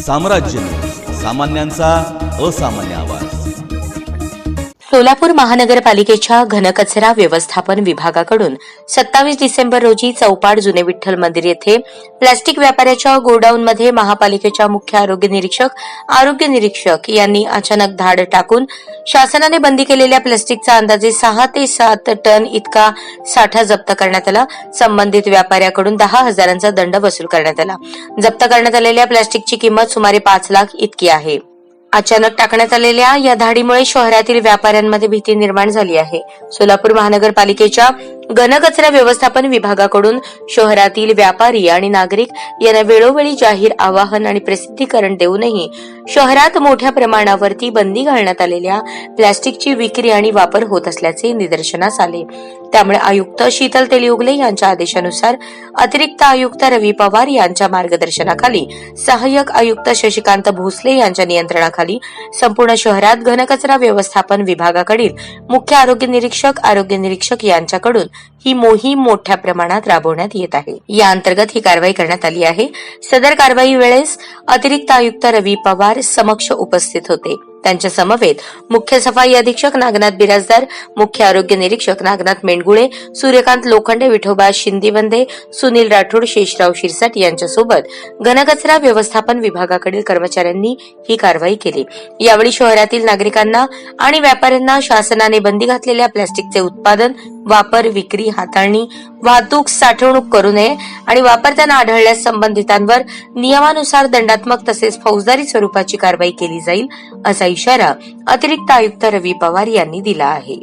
साम्राज्य सामान्यांचा असामान्य आवाज। सोलापूर महानगरपालिकेच्या घनकचरा व्यवस्थापन विभागाकडून 27 डिसेंबर रोजी चौपाट जुने विठ्ठल मंदिर येथे प्लास्टिक व्यापाऱ्याच्या गोडाऊनमध्ये महापालिकेच्या मुख्य आरोग्य निरीक्षक यांनी अचानक धाड टाकून शासनाने बंदी केलेल्या प्लास्टिकचा अंदाजे 6 ते 7 टन इतका साठा जप्त करण्यात आला। संबंधित व्यापाऱ्याकडून 10,000चा दंड वसूल करण्यात आला। जप्त करण्यात आलेल्या प्लास्टिकची किंमत सुमारे 5 लाख इतकी आहे। अचानक टाकण्यात आलेल्या या धाडीमुळे शहरातील व्यापाऱ्यांमध्ये भीती निर्माण झाली आहे। सोलापूर महानगरपालिकेच्या घनकचरा व्यवस्थापन विभागाकडून शहरातील व्यापारी आणि नागरिक यांना वेळोवेळी जाहीर आवाहन आणि प्रसिद्धीकरण देऊनही शहरात मोठ्या प्रमाणावरती बंदी घालण्यात आलेल्या प्लास्टिकची विक्री आणि वापर होत असल्याचे निदर्शनास आले। त्यामुळे आयुक्त शीतल तेलिउगले यांच्या आदेशानुसार अतिरिक्त आयुक्त रवी पवार यांच्या मार्गदर्शनाखाली सहाय्यक आयुक्त शशिकांत भोसले यांच्या नियंत्रणाखाली संपूर्ण शहरात घनकचरा व्यवस्थापन विभागाकडील मुख्य आरोग्य निरीक्षक यांच्याकडून ही मोहीम मोठ्या प्रमाणात राबवण्यात येत आहे। या अंतर्गत ही कारवाई करण्यात आली आहे। सदर कारवाई वेळेस अतिरिक्त आयुक्त रवी पवार समक्ष उपस्थित होते। त्यांच्या समवेत मुख्य सफाई अधीक्षक नागनाथ बिराजदार, मुख्य आरोग्य निरीक्षक नागनाथ मेंढगुळे, सूर्यकांत लोखंडे, विठोबा शिंदीवंदे, सुनील राठोड, शेषराव शिरसाट यांच्यासोबत घनकचरा व्यवस्थापन विभागाकडील कर्मचाऱ्यांनी ही कारवाई केली। यावेळी शहरातील नागरिकांना आणि व्यापाऱ्यांना शासनाने बंदी घातलेल्या प्लास्टिकचे उत्पादन, वापर, विक्री, हाताळणी, वाहतूक, साठवणूक करू नये आणि वापरताना आढळल्यास संबंधितांवर नियमानुसार दंडात्मक तसेच फौजदारी स्वरूपाची कारवाई केली जाईल असा इशारा अतिरिक्त आयुक्त रवी पवार यांनी दिला आहे।